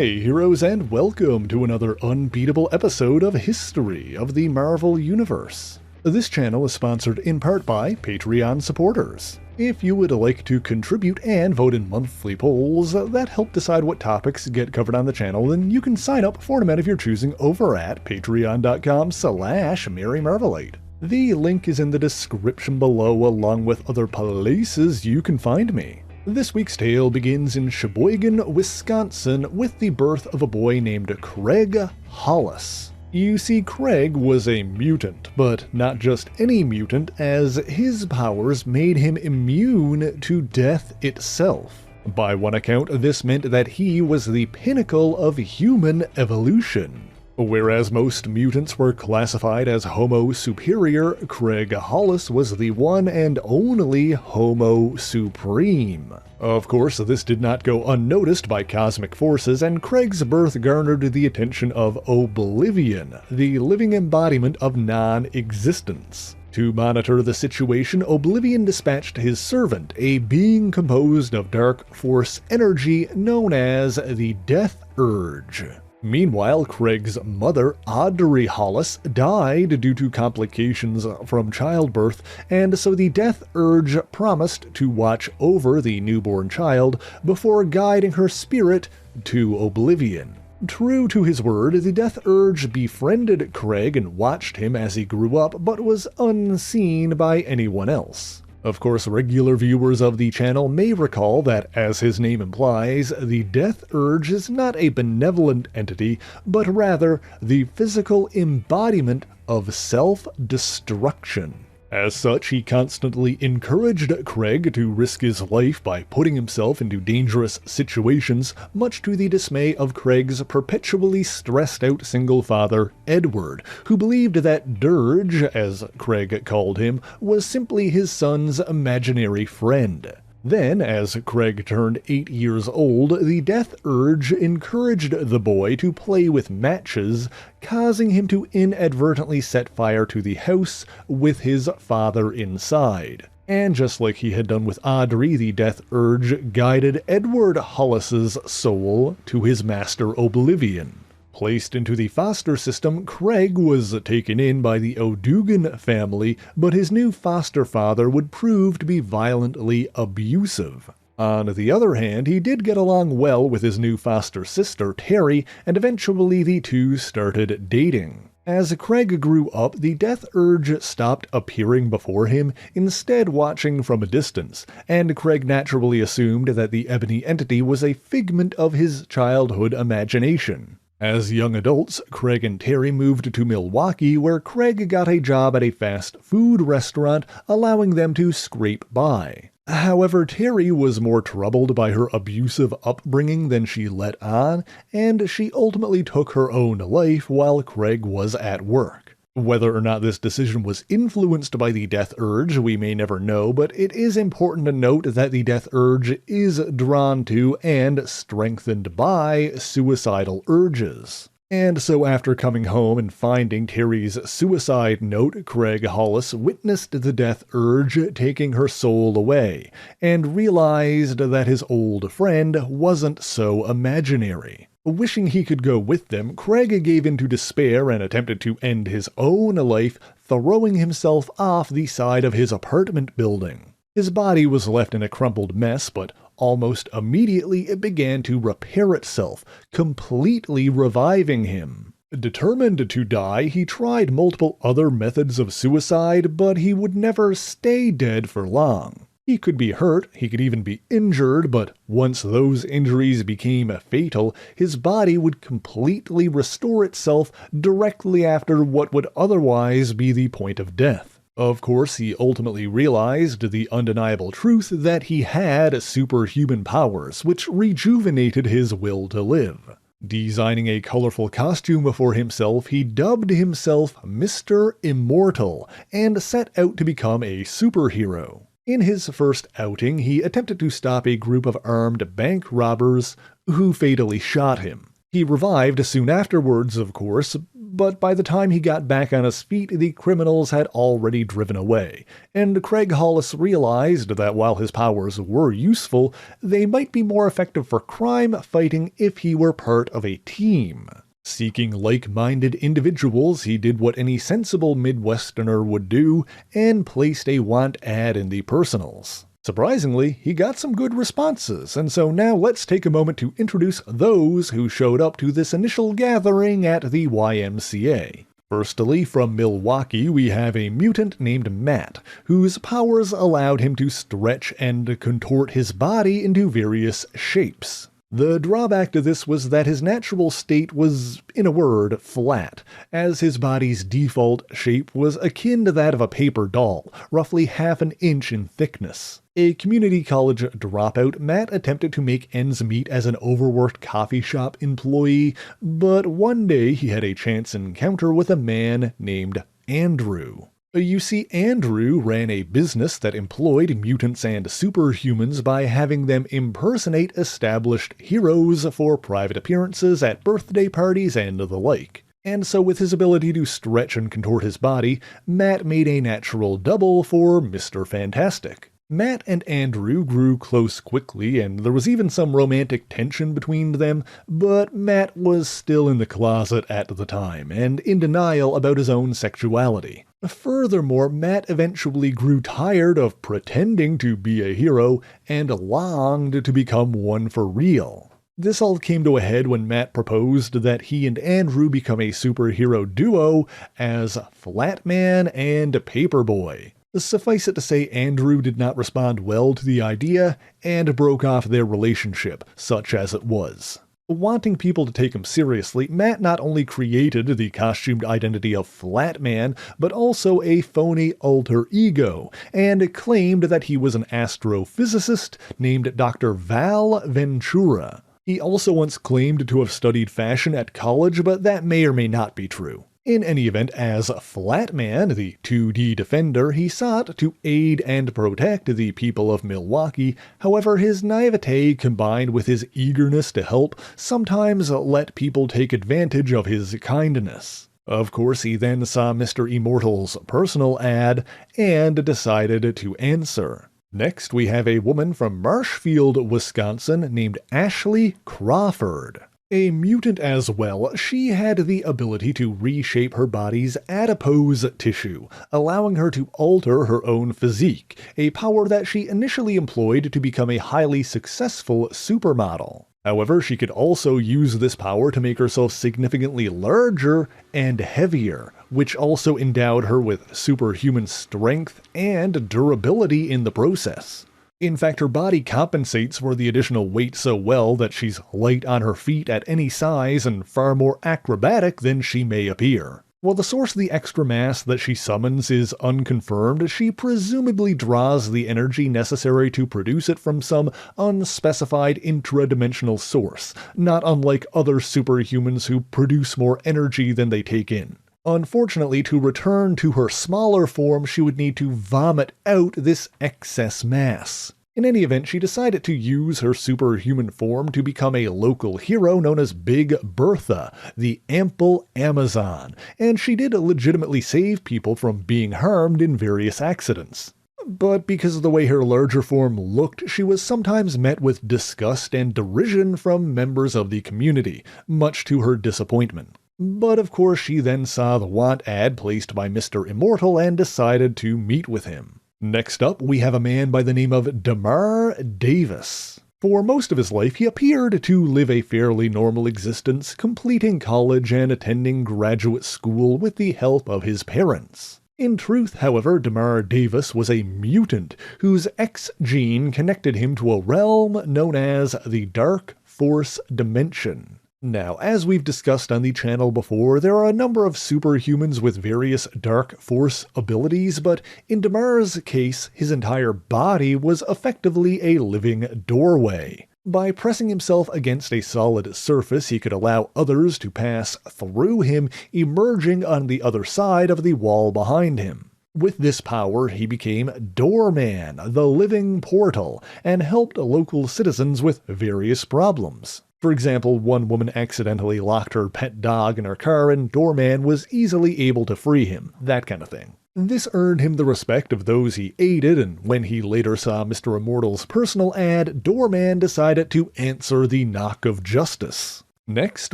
Hey heroes, and welcome to another unbeatable episode of History of the Marvel Universe. This channel is sponsored in part by Patreon supporters. If you would like to contribute and vote in monthly polls that help decide what topics get covered on the channel, then you can sign up for an amount of your choosing over at patreon.com/MaryMarvelite. The link is in the description below, along with other places you can find me. This week's tale begins in Sheboygan, Wisconsin, with the birth of a boy named Craig Hollis. You see, Craig was a mutant, but not just any mutant, as his powers made him immune to death itself. By one account, this meant that he was the pinnacle of human evolution. Whereas most mutants were classified as Homo superior, Craig Hollis was the one and only Homo supreme. Of course, this did not go unnoticed by cosmic forces, and Craig's birth garnered the attention of Oblivion, the living embodiment of non-existence. To monitor the situation, Oblivion dispatched his servant, a being composed of dark force energy known as the Death Urge. Meanwhile, Craig's mother, Audrey Hollis, died due to complications from childbirth, and so the Death Urge promised to watch over the newborn child before guiding her spirit to oblivion. True to his word, the Death Urge befriended Craig and watched him as he grew up, but was unseen by anyone else. Of course, regular viewers of the channel may recall that, as his name implies, the Death Urge is not a benevolent entity, but rather the physical embodiment of self-destruction. As such, he constantly encouraged Craig to risk his life by putting himself into dangerous situations, much to the dismay of Craig's perpetually stressed-out single father, Edward, who believed that Dirge, as Craig called him, was simply his son's imaginary friend. Then, as Craig turned 8 years old, the Death Urge encouraged the boy to play with matches, causing him to inadvertently set fire to the house with his father inside. And just like he had done with Audrey, the Death Urge guided Edward Hollis's soul to his master Oblivion. Placed into the foster system, Craig was taken in by the O'Dugan family, but his new foster father would prove to be violently abusive. On the other hand, he did get along well with his new foster sister, Terry, and eventually the two started dating. As Craig grew up, the Death Urge stopped appearing before him, instead watching from a distance, and Craig naturally assumed that the ebony entity was a figment of his childhood imagination. As young adults, Craig and Terry moved to Milwaukee, where Craig got a job at a fast food restaurant, allowing them to scrape by. However, Terry was more troubled by her abusive upbringing than she let on, and she ultimately took her own life while Craig was at work. Whether or not this decision was influenced by the Death Urge, we may never know, but it is important to note that the Death Urge is drawn to and strengthened by suicidal urges. And so after coming home and finding Terry's suicide note, Craig Hollis witnessed the Death Urge taking her soul away, and realized that his old friend wasn't so imaginary. Wishing he could go with them, Craig gave in to despair and attempted to end his own life, throwing himself off the side of his apartment building. His body was left in a crumpled mess, but almost immediately it began to repair itself, completely reviving him. Determined to die, he tried multiple other methods of suicide, but he would never stay dead for long. He could be hurt, he could even be injured, but once those injuries became fatal, his body would completely restore itself directly after what would otherwise be the point of death. Of course, he ultimately realized the undeniable truth that he had superhuman powers, which rejuvenated his will to live. Designing a colorful costume for himself, he dubbed himself Mr. Immortal, and set out to become a superhero. In his first outing, he attempted to stop a group of armed bank robbers who fatally shot him. He revived soon afterwards, of course, But by the time he got back on his feet, the criminals had already driven away, and Craig Hollis realized that while his powers were useful, they might be more effective for crime fighting if he were part of a team. Seeking like-minded individuals, he did what any sensible Midwesterner would do, and placed a want ad in the personals. Surprisingly, he got some good responses, and so now let's take a moment to introduce those who showed up to this initial gathering at the YMCA. Firstly, from Milwaukee, we have a mutant named Matt, whose powers allowed him to stretch and contort his body into various shapes. The drawback to this was that his natural state was, in a word, flat, as his body's default shape was akin to that of a paper doll, roughly half an inch in thickness. A community college dropout, Matt attempted to make ends meet as an overworked coffee shop employee, but one day he had a chance encounter with a man named Andrew. You see, Andrew ran a business that employed mutants and superhumans by having them impersonate established heroes for private appearances at birthday parties and the like. And so with his ability to stretch and contort his body, Matt made a natural double for Mr. Fantastic. Matt and Andrew grew close quickly, and there was even some romantic tension between them, but Matt was still in the closet at the time, and in denial about his own sexuality. Furthermore, Matt eventually grew tired of pretending to be a hero, and longed to become one for real. This all came to a head when Matt proposed that he and Andrew become a superhero duo as Flatman and Paperboy. Suffice it to say, Andrew did not respond well to the idea, and broke off their relationship, such as it was. Wanting people to take him seriously, Matt not only created the costumed identity of Flatman, but also a phony alter ego, and claimed that he was an astrophysicist named Dr. Val Ventura. He also once claimed to have studied fashion at college, but that may or may not be true. In any event, as Flatman, the 2D defender, he sought to aid and protect the people of Milwaukee. However, his naivete combined with his eagerness to help sometimes let people take advantage of his kindness. Of course, he then saw Mr. Immortal's personal ad and decided to answer. Next, we have a woman from Marshfield, Wisconsin named Ashley Crawford. A mutant as well, she had the ability to reshape her body's adipose tissue, allowing her to alter her own physique, a power that she initially employed to become a highly successful supermodel. However, she could also use this power to make herself significantly larger and heavier, which also endowed her with superhuman strength and durability in the process. In fact, her body compensates for the additional weight so well that she's light on her feet at any size and far more acrobatic than she may appear. While the source of the extra mass that she summons is unconfirmed, she presumably draws the energy necessary to produce it from some unspecified intradimensional source, not unlike other superhumans who produce more energy than they take in. Unfortunately, to return to her smaller form, she would need to vomit out this excess mass. In any event, she decided to use her superhuman form to become a local hero known as Big Bertha, the Ample Amazon, and she did legitimately save people from being harmed in various accidents. But because of the way her larger form looked, she was sometimes met with disgust and derision from members of the community, much to her disappointment. But of course she then saw the want ad placed by Mr. Immortal and decided to meet with him. Next up, we have a man by the name of Damar Davis. For most of his life, he appeared to live a fairly normal existence, completing college and attending graduate school with the help of his parents. In truth, however, Damar Davis was a mutant whose X gene connected him to a realm known as the Dark Force Dimension. Now, as we've discussed on the channel before, there are a number of superhumans with various Dark Force abilities, but in Damar's case, his entire body was effectively a living doorway. By pressing himself against a solid surface, he could allow others to pass through him, emerging on the other side of the wall behind him. With this power, he became Doorman, the living portal, and helped local citizens with various problems. For example, one woman accidentally locked her pet dog in her car and Doorman was easily able to free him, that kind of thing. This earned him the respect of those he aided, and when he later saw Mr. Immortal's personal ad, Doorman decided to answer the knock of justice. Next,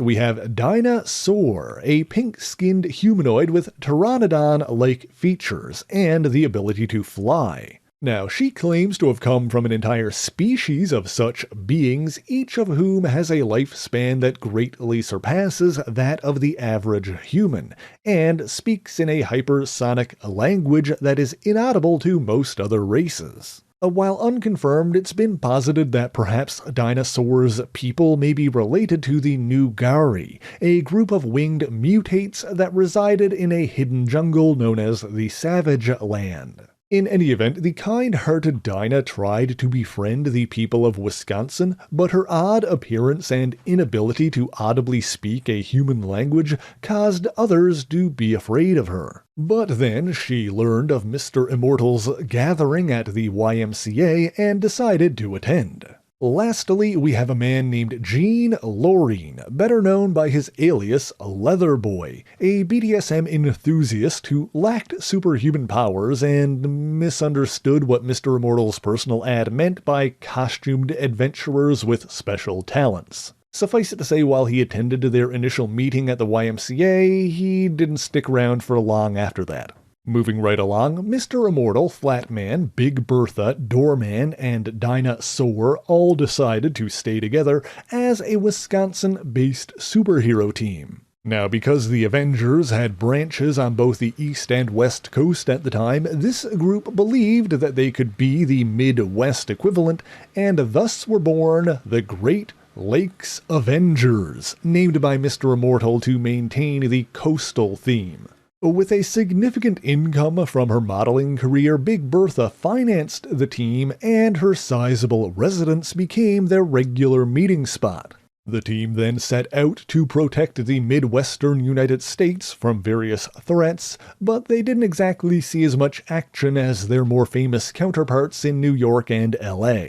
we have Dinah Soar, a pink-skinned humanoid with pteranodon-like features and the ability to fly. Now, she claims to have come from an entire species of such beings, each of whom has a lifespan that greatly surpasses that of the average human, and speaks in a hypersonic language that is inaudible to most other races. While unconfirmed, it's been posited that perhaps Dinosaur's people may be related to the Nugari, a group of winged mutates that resided in a hidden jungle known as the Savage Land. In any event, the kind-hearted Dinah tried to befriend the people of Wisconsin, but her odd appearance and inability to audibly speak a human language caused others to be afraid of her. But then she learned of Mr. Immortal's gathering at the YMCA and decided to attend. Lastly, we have a man named Gene Loreen, better known by his alias Leatherboy, a BDSM enthusiast who lacked superhuman powers and misunderstood what Mr. Immortal's personal ad meant by costumed adventurers with special talents. Suffice it to say, while he attended their initial meeting at the YMCA, he didn't stick around for long after that. Moving right along, Mr. Immortal, Flatman, Big Bertha, Doorman, and Dinah Soar all decided to stay together as a Wisconsin-based superhero team. Now, because the Avengers had branches on both the East and West Coast at the time, this group believed that they could be the Midwest equivalent, and thus were born the Great Lakes Avengers, named by Mr. Immortal to maintain the coastal theme. With a significant income from her modeling career, Big Bertha financed the team, and her sizable residence became their regular meeting spot. The team then set out to protect the Midwestern United States from various threats, but they didn't exactly see as much action as their more famous counterparts in New York and LA.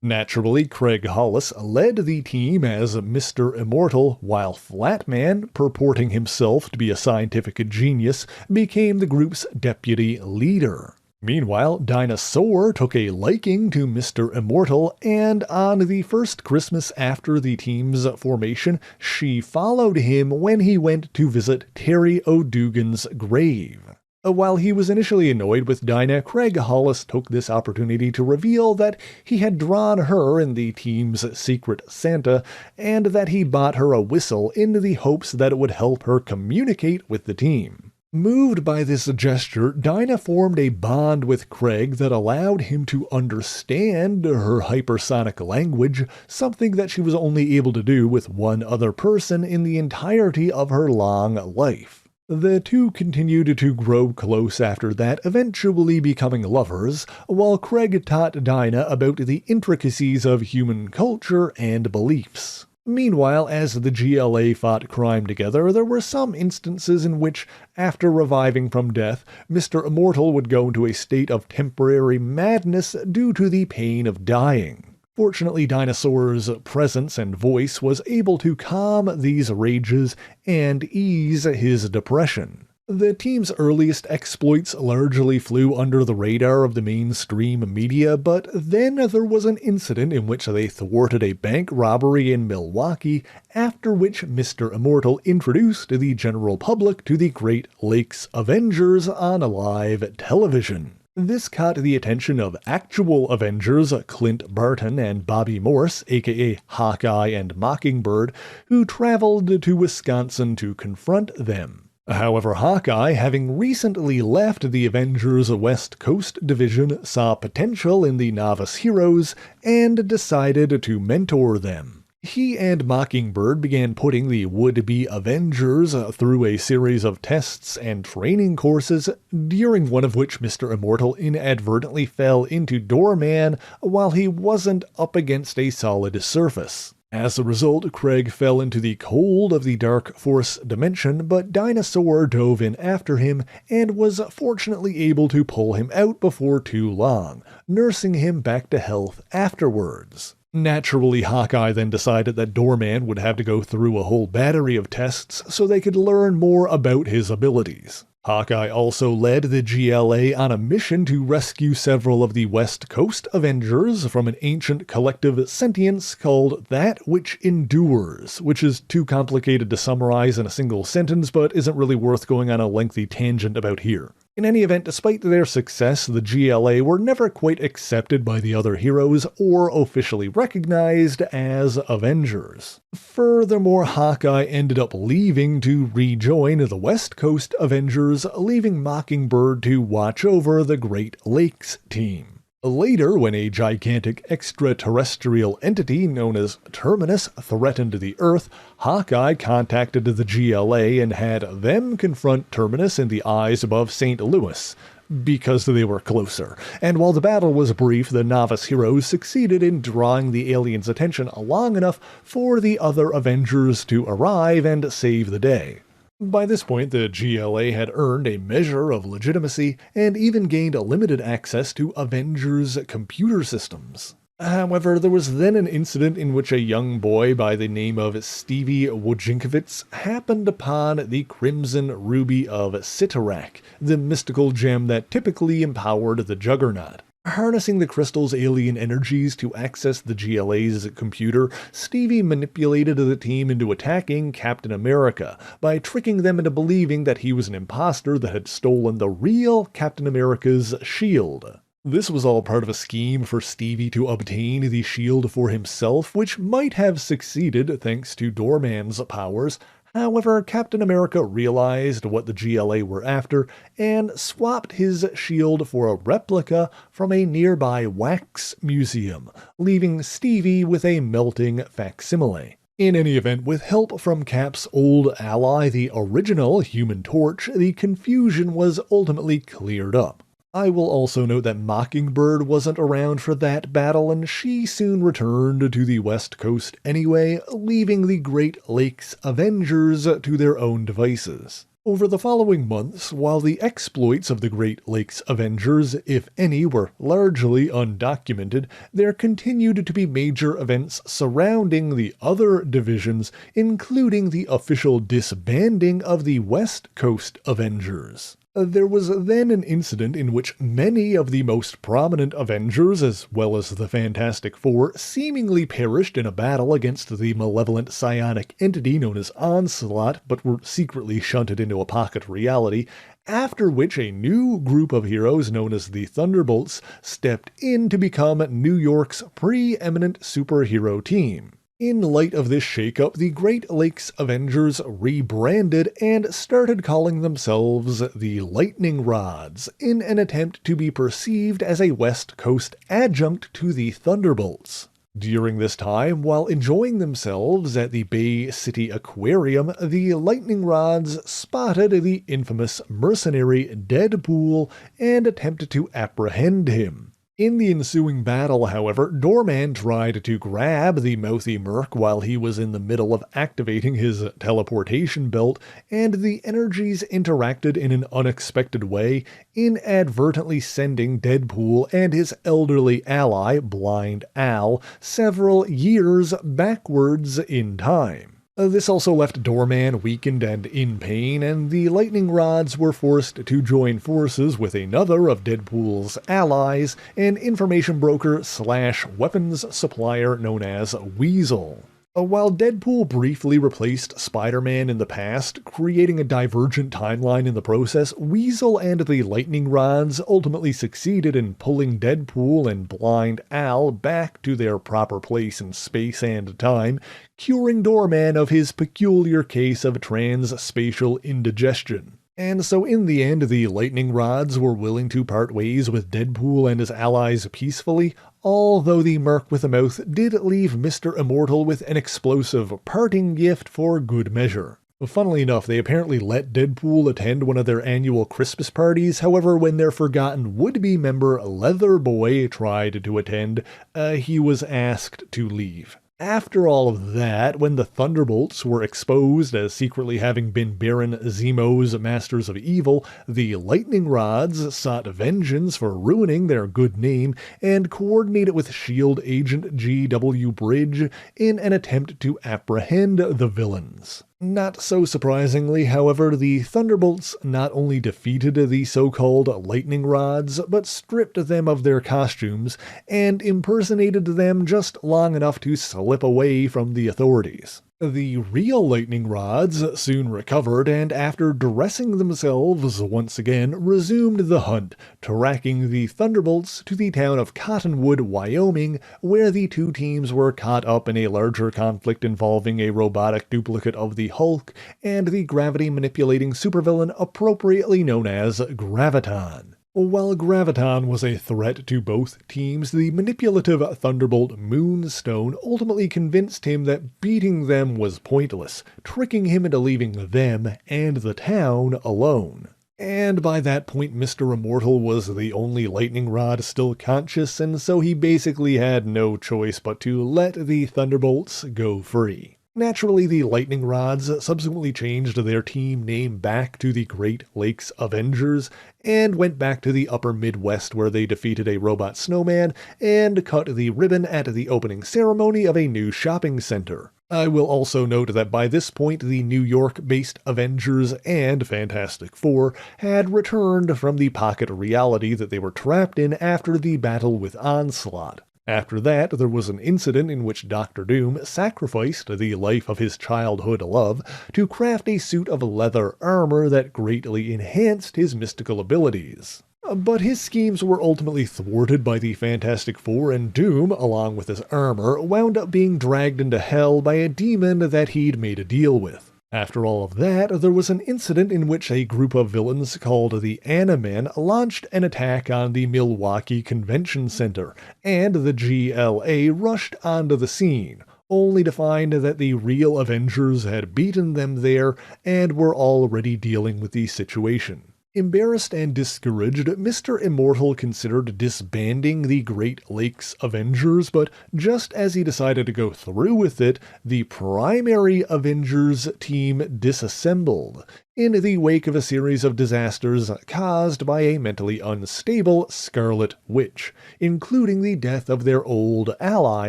Naturally, Craig Hollis led the team as Mr. Immortal, while Flatman, purporting himself to be a scientific genius, became the group's deputy leader. Meanwhile, Dinah Soar took a liking to Mr. Immortal, and on the first Christmas after the team's formation, she followed him when he went to visit Terry O'Dugan's grave. While he was initially annoyed with Dinah, Craig Hollis took this opportunity to reveal that he had drawn her in the team's secret Santa, and that he bought her a whistle in the hopes that it would help her communicate with the team. Moved by this gesture, Dinah formed a bond with Craig that allowed him to understand her hypersonic language, something that she was only able to do with one other person in the entirety of her long life. The two continued to grow close after that, eventually becoming lovers, while Craig taught Dinah about the intricacies of human culture and beliefs. Meanwhile, as the GLA fought crime together, there were some instances in which, after reviving from death, Mr. Immortal would go into a state of temporary madness due to the pain of dying. Fortunately, Dinosaur's presence and voice was able to calm these rages and ease his depression. The team's earliest exploits largely flew under the radar of the mainstream media, but then there was an incident in which they thwarted a bank robbery in Milwaukee, after which Mr. Immortal introduced the general public to the Great Lakes Avengers on live television. This caught the attention of actual Avengers Clint Barton and Bobby Morse, aka Hawkeye and Mockingbird, who traveled to Wisconsin to confront them. However, Hawkeye, having recently left the Avengers West Coast Division, saw potential in the novice heroes and decided to mentor them. He and Mockingbird began putting the would-be Avengers through a series of tests and training courses, during one of which Mr. Immortal inadvertently fell into Doorman while he wasn't up against a solid surface. As a result, Craig fell into the cold of the Dark Force dimension, but Dinosaur dove in after him and was fortunately able to pull him out before too long, nursing him back to health afterwards. Naturally, Hawkeye then decided that Doorman would have to go through a whole battery of tests so they could learn more about his abilities. Hawkeye also led the GLA on a mission to rescue several of the West Coast Avengers from an ancient collective sentience called That Which Endures, which is too complicated to summarize in a single sentence but isn't really worth going on a lengthy tangent about here. In any event, despite their success, the GLA were never quite accepted by the other heroes or officially recognized as Avengers. Furthermore, Hawkeye ended up leaving to rejoin the West Coast Avengers, leaving Mockingbird to watch over the Great Lakes team. Later, when a gigantic extraterrestrial entity known as Terminus threatened the Earth, Hawkeye contacted the GLA and had them confront Terminus in the eyes above St. Louis, because they were closer. And while the battle was brief, the novice heroes succeeded in drawing the aliens' attention long enough for the other Avengers to arrive and save the day. By this point, the GLA had earned a measure of legitimacy and even gained limited access to Avengers' computer systems. However, there was then an incident in which a young boy by the name of Stevie Wojciechowicz happened upon the Crimson Ruby of Cyttorak, the mystical gem that typically empowered the Juggernaut. Harnessing the crystal's alien energies to access the GLA's computer, Stevie manipulated the team into attacking Captain America by tricking them into believing that he was an imposter that had stolen the real Captain America's shield. This was all part of a scheme for Stevie to obtain the shield for himself, which might have succeeded thanks to Doorman's powers. However, Captain America realized what the GLA were after and swapped his shield for a replica from a nearby wax museum, leaving Stevie with a melting facsimile. In any event, with help from Cap's old ally, the original Human Torch, the confusion was ultimately cleared up. I will also note that Mockingbird wasn't around for that battle, and she soon returned to the West Coast anyway, leaving the Great Lakes Avengers to their own devices. Over the following months, while the exploits of the Great Lakes Avengers, if any, were largely undocumented, there continued to be major events surrounding the other divisions, including the official disbanding of the West Coast Avengers. There was then an incident in which many of the most prominent Avengers, as well as the Fantastic Four, seemingly perished in a battle against the malevolent psionic entity known as Onslaught, but were secretly shunted into a pocket reality, after which a new group of heroes known as the Thunderbolts stepped in to become New York's preeminent superhero team. In light of this shakeup, the Great Lakes Avengers rebranded and started calling themselves the Lightning Rods, in an attempt to be perceived as a West Coast adjunct to the Thunderbolts. During this time, while enjoying themselves at the Bay City Aquarium, the Lightning Rods spotted the infamous mercenary Deadpool and attempted to apprehend him. In the ensuing battle, however, Doorman tried to grab the mouthy merc while he was in the middle of activating his teleportation belt, and the energies interacted in an unexpected way, inadvertently sending Deadpool and his elderly ally, Blind Al, several years backwards in time. This also left Doorman weakened and in pain, and the Lightning Rods were forced to join forces with another of Deadpool's allies, an information broker / weapons supplier known as Weasel. While Deadpool briefly replaced Spider-Man in the past, creating a divergent timeline in the process, Weasel and the Lightning Rods ultimately succeeded in pulling Deadpool and Blind Al back to their proper place in space and time, curing Doorman of his peculiar case of trans-spatial indigestion. And so in the end, the Lightning Rods were willing to part ways with Deadpool and his allies peacefully, although the Merc with a Mouth did leave Mr. Immortal with an explosive parting gift for good measure. Funnily enough, they apparently let Deadpool attend one of their annual Christmas parties. However, when their forgotten would-be member Leatherboy tried to attend, he was asked to leave. After all of that, when the Thunderbolts were exposed as secretly having been Baron Zemo's Masters of Evil, the Lightning Rods sought vengeance for ruining their good name and coordinated with S.H.I.E.L.D. agent G.W. Bridge in an attempt to apprehend the villains. Not so surprisingly, however, the Thunderbolts not only defeated the so-called Lightning Rods, but stripped them of their costumes and impersonated them just long enough to slip away from the authorities. The real Lightning Rods soon recovered and after dressing themselves once again resumed the hunt, tracking the Thunderbolts to the town of Cottonwood, Wyoming, where the two teams were caught up in a larger conflict involving a robotic duplicate of the Hulk and the gravity-manipulating supervillain appropriately known as Graviton. While Graviton was a threat to both teams, the manipulative Thunderbolt Moonstone ultimately convinced him that beating them was pointless, tricking him into leaving them and the town alone. And by that point, Mr. Immortal was the only Lightning Rod still conscious, and so he basically had no choice but to let the Thunderbolts go free. Naturally, the Lightning Rods subsequently changed their team name back to the Great Lakes Avengers and went back to the upper Midwest where they defeated a robot snowman and cut the ribbon at the opening ceremony of a new shopping center. I will also note that by this point the New York-based Avengers and Fantastic Four had returned from the pocket reality that they were trapped in after the battle with Onslaught. After that, there was an incident in which Dr. Doom sacrificed the life of his childhood love to craft a suit of leather armor that greatly enhanced his mystical abilities. But his schemes were ultimately thwarted by the Fantastic Four, and Doom, along with his armor, wound up being dragged into hell by a demon that he'd made a deal with. After all of that, there was an incident in which a group of villains called the Animen launched an attack on the Milwaukee Convention Center, and the GLA rushed onto the scene, only to find that the real Avengers had beaten them there and were already dealing with the situation. Embarrassed and discouraged, Mr. Immortal considered disbanding the Great Lakes Avengers, but just as he decided to go through with it, the primary Avengers team disassembled, in the wake of a series of disasters caused by a mentally unstable Scarlet Witch, including the death of their old ally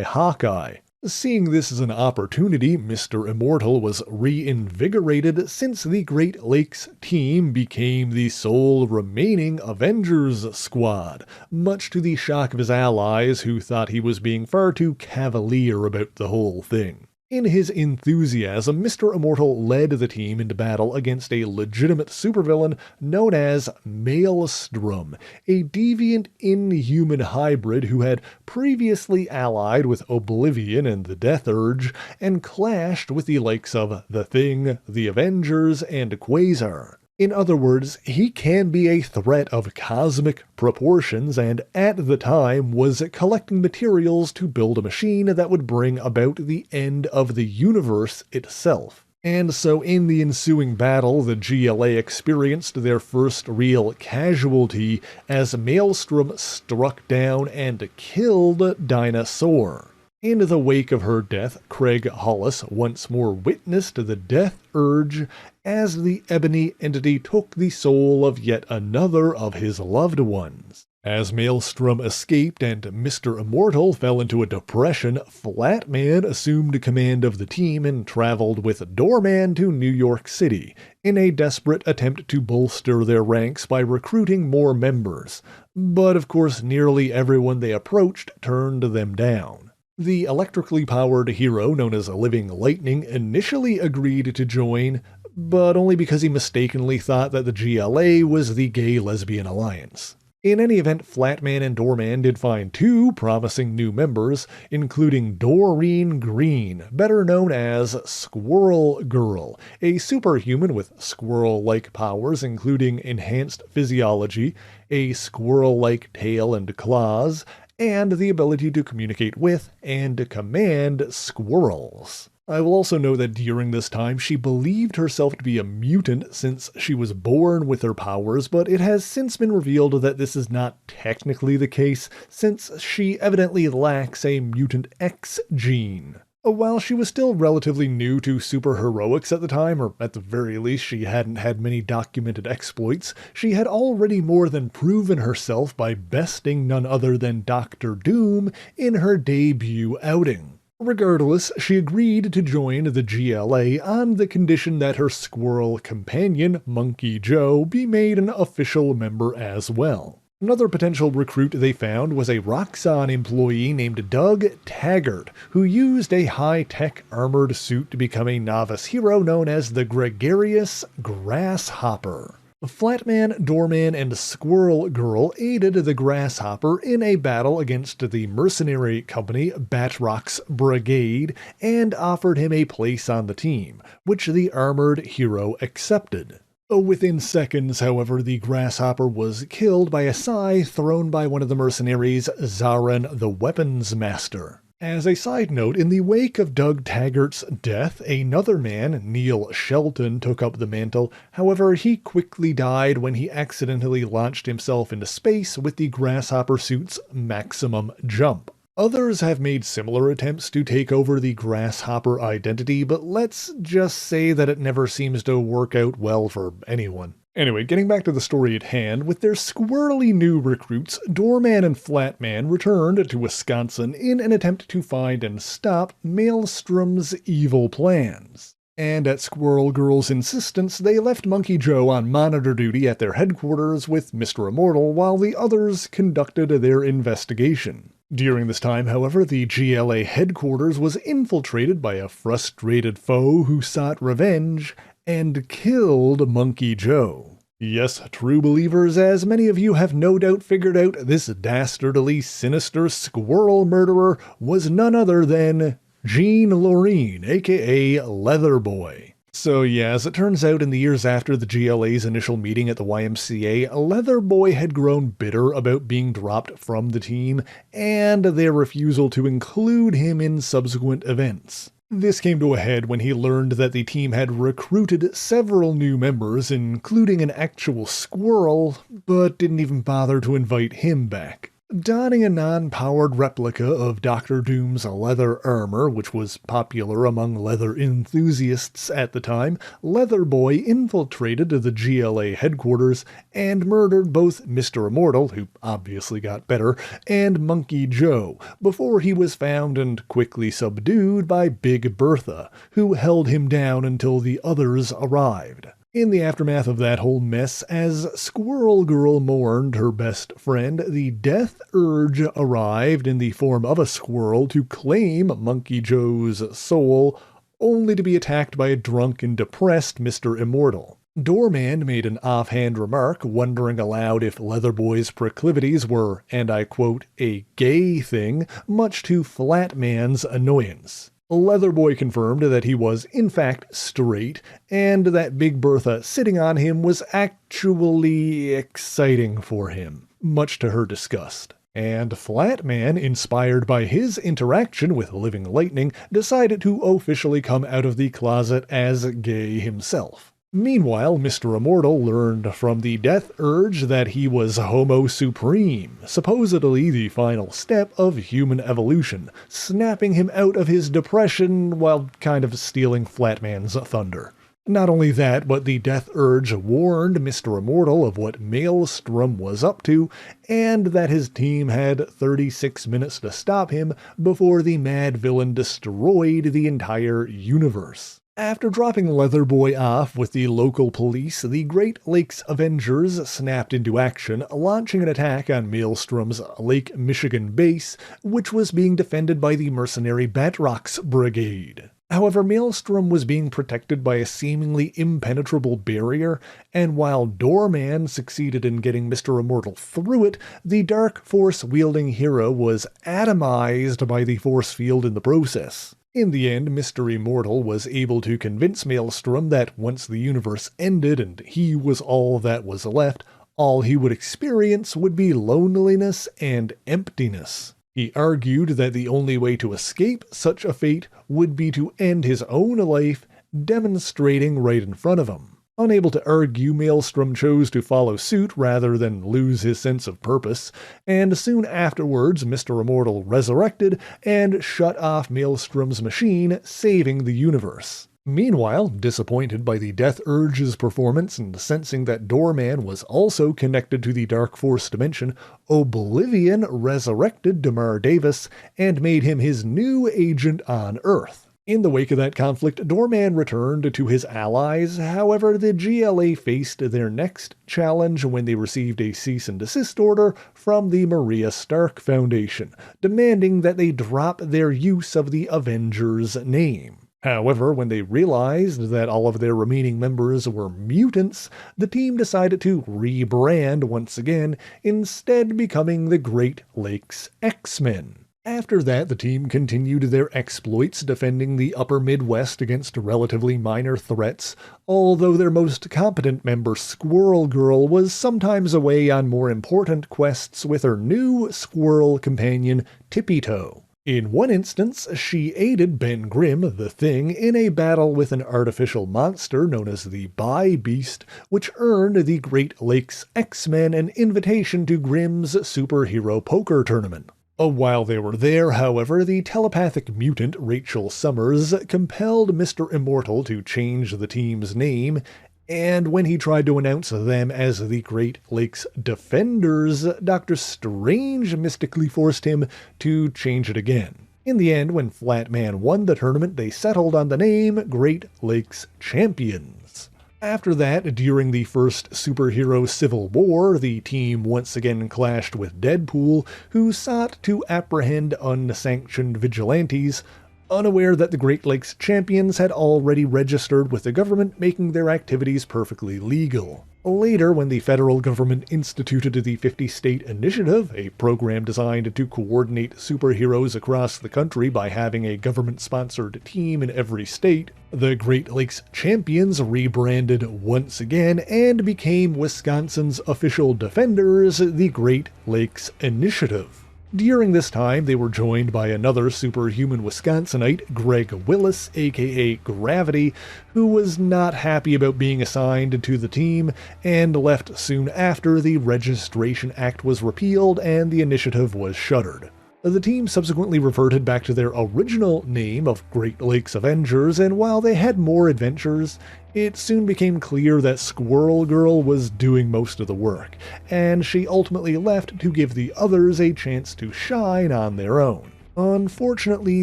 Hawkeye. Seeing this as an opportunity, Mr. Immortal was reinvigorated since the Great Lakes team became the sole remaining Avengers squad, much to the shock of his allies who thought he was being far too cavalier about the whole thing. In his enthusiasm, Mr. Immortal led the team into battle against a legitimate supervillain known as Maelstrom, a deviant inhuman hybrid who had previously allied with Oblivion and the Death Urge and clashed with the likes of The Thing, the Avengers, and Quasar. In other words, he can be a threat of cosmic proportions and at the time was collecting materials to build a machine that would bring about the end of the universe itself. And so in the ensuing battle, the GLA experienced their first real casualty as Maelstrom struck down and killed Dinosaur. In the wake of her death, Craig Hollis once more witnessed the Death Urge as the ebony entity took the soul of yet another of his loved ones. As Maelstrom escaped and Mr. Immortal fell into a depression, Flatman assumed command of the team and traveled with Doorman to New York City, in a desperate attempt to bolster their ranks by recruiting more members. But of course, nearly everyone they approached turned them down. The electrically powered hero known as Living Lightning initially agreed to join, but only because he mistakenly thought that the GLA was the gay-lesbian alliance. In any event, Flatman and Doorman did find two promising new members, including Doreen Green, better known as Squirrel Girl, a superhuman with squirrel-like powers including enhanced physiology, a squirrel-like tail and claws, and the ability to communicate with and command squirrels. I will also note that during this time she believed herself to be a mutant since she was born with her powers, but it has since been revealed that this is not technically the case since she evidently lacks a mutant X gene. While she was still relatively new to superheroics at the time, or at the very least she hadn't had many documented exploits, she had already more than proven herself by besting none other than Doctor Doom in her debut outing. Regardless, she agreed to join the GLA on the condition that her squirrel companion, Monkey Joe, be made an official member as well. Another potential recruit they found was a Roxxon employee named Doug Taggart, who used a high-tech armored suit to become a novice hero known as the Gregarious Grasshopper. Flatman, Doorman, and Squirrel Girl aided the Grasshopper in a battle against the mercenary company Batrock's Brigade and offered him a place on the team, which the armored hero accepted. Within seconds, however, the Grasshopper was killed by a scythe thrown by one of the mercenaries, Zaran the Weapons Master. As a side note, in the wake of Doug Taggart's death, another man, Neil Shelton, took up the mantle. However, he quickly died when he accidentally launched himself into space with the Grasshopper suit's maximum jump. Others have made similar attempts to take over the Grasshopper identity, but let's just say that it never seems to work out well for anyone. Anyway, getting back to the story at hand, with their squirrely new recruits, Doorman and Flatman returned to Wisconsin in an attempt to find and stop Maelstrom's evil plans. And at Squirrel Girl's insistence, they left Monkey Joe on monitor duty at their headquarters with Mr. Immortal while the others conducted their investigation. During this time, however, the GLA headquarters was infiltrated by a frustrated foe who sought revenge and killed Monkey Joe. Yes, true believers, as many of you have no doubt figured out, this dastardly sinister squirrel murderer was none other than Jean Loreen, aka Leatherboy. So yeah, as it turns out, in the years after the GLA's initial meeting at the YMCA, Leatherboy had grown bitter about being dropped from the team and their refusal to include him in subsequent events. This came to a head when he learned that the team had recruited several new members, including an actual squirrel, but didn't even bother to invite him back. Donning a non-powered replica of Dr. Doom's leather armor, which was popular among leather enthusiasts at the time, Leatherboy infiltrated the GLA headquarters and murdered both Mr. Immortal, who obviously got better, and Monkey Joe, before he was found and quickly subdued by Big Bertha, who held him down until the others arrived. In the aftermath of that whole mess, as Squirrel Girl mourned her best friend, the Death Urge arrived in the form of a squirrel to claim Monkey Joe's soul, only to be attacked by a drunk and depressed Mr. Immortal. Doorman made an offhand remark, wondering aloud if Leatherboy's proclivities were, and I quote, a gay thing, much to Flatman's annoyance. Leatherboy confirmed that he was, in fact, straight, and that Big Bertha sitting on him was actually exciting for him, much to her disgust. And Flatman, inspired by his interaction with Living Lightning, decided to officially come out of the closet as gay himself. Meanwhile, Mr. Immortal learned from the Death Urge that he was Homo Supreme, supposedly the final step of human evolution, snapping him out of his depression while kind of stealing Flatman's thunder. Not only that, but the Death Urge warned Mr. Immortal of what Maelstrom was up to, and that his team had 36 minutes to stop him before the mad villain destroyed the entire universe. After dropping Leatherboy off with the local police, the Great Lakes Avengers snapped into action, launching an attack on Maelstrom's Lake Michigan base, which was being defended by the mercenary Batrock's Brigade. However, Maelstrom was being protected by a seemingly impenetrable barrier, and while Doorman succeeded in getting Mr. Immortal through it, the Dark Force-wielding hero was atomized by the force field in the process. In the end, Mr. Immortal was able to convince Maelstrom that once the universe ended and he was all that was left, all he would experience would be loneliness and emptiness. He argued that the only way to escape such a fate would be to end his own life, demonstrating right in front of him. Unable to argue, Maelstrom chose to follow suit rather than lose his sense of purpose, and soon afterwards Mr. Immortal resurrected and shut off Maelstrom's machine, saving the universe. Meanwhile, disappointed by the Death Urge's performance and sensing that Doorman was also connected to the Dark Force dimension, Oblivion resurrected Damar Davis and made him his new agent on Earth. In the wake of that conflict, Doorman returned to his allies. However, the GLA faced their next challenge when they received a cease and desist order from the Maria Stark Foundation, demanding that they drop their use of the Avengers name. However, when they realized that all of their remaining members were mutants, the team decided to rebrand once again, instead becoming the Great Lakes X-Men. After that, the team continued their exploits defending the upper Midwest against relatively minor threats, although their most competent member, Squirrel Girl, was sometimes away on more important quests with her new squirrel companion, Tippy Toe. In one instance, she aided Ben Grimm, the Thing, in a battle with an artificial monster known as the Bi-Beast, which earned the Great Lakes X-Men an invitation to Grimm's superhero poker tournament. While they were there, however, the telepathic mutant Rachel Summers compelled Mr. Immortal to change the team's name, and when he tried to announce them as the Great Lakes Defenders, Dr. Strange mystically forced him to change it again. In the end, when Flatman won the tournament, they settled on the name Great Lakes Champions. After that, during the first superhero civil war, the team once again clashed with Deadpool, who sought to apprehend unsanctioned vigilantes, unaware that the Great Lakes Champions had already registered with the government, making their activities perfectly legal. Later, when the federal government instituted the 50-State Initiative, a program designed to coordinate superheroes across the country by having a government-sponsored team in every state, the Great Lakes Champions rebranded once again and became Wisconsin's official defenders, the Great Lakes Initiative. During this time, they were joined by another superhuman Wisconsinite, Greg Willis, aka Gravity, who was not happy about being assigned to the team and left soon after the Registration Act was repealed and the initiative was shuttered. The team subsequently reverted back to their original name of Great Lakes Avengers, and while they had more adventures, it soon became clear that Squirrel Girl was doing most of the work, and she ultimately left to give the others a chance to shine on their own. Unfortunately,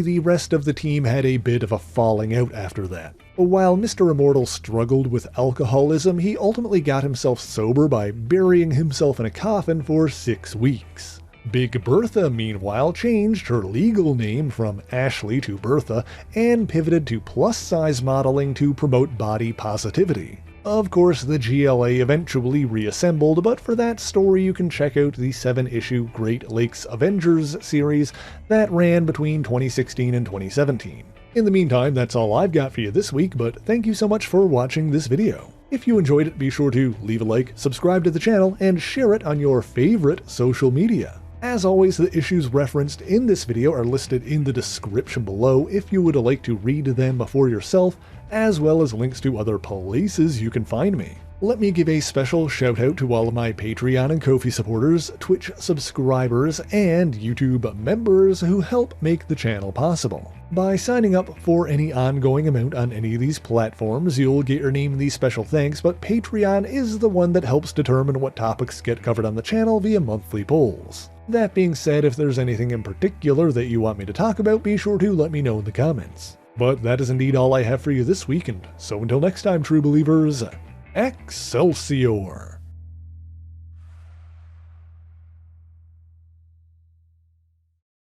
the rest of the team had a bit of a falling out after that. While Mr. Immortal struggled with alcoholism, he ultimately got himself sober by burying himself in a coffin for 6 weeks. Big Bertha, meanwhile, changed her legal name from Ashley to Bertha and pivoted to plus-size modeling to promote body positivity. Of course, the GLA eventually reassembled, but for that story you can check out the 7-issue Great Lakes Avengers series that ran between 2016 and 2017. In the meantime, that's all I've got for you this week, but thank you so much for watching this video. If you enjoyed it, be sure to leave a like, subscribe to the channel, and share it on your favorite social media. As always, the issues referenced in this video are listed in the description below if you would like to read them for yourself, as well as links to other places you can find me. Let me give a special shout out to all of my Patreon and Ko-fi supporters, Twitch subscribers, and YouTube members who help make the channel possible. By signing up for any ongoing amount on any of these platforms, you'll get your name in these special thanks, but Patreon is the one that helps determine what topics get covered on the channel via monthly polls. That being said, if there's anything in particular that you want me to talk about, be sure to let me know in the comments. But that is indeed all I have for you this week, and so until next time, true believers, Excelsior!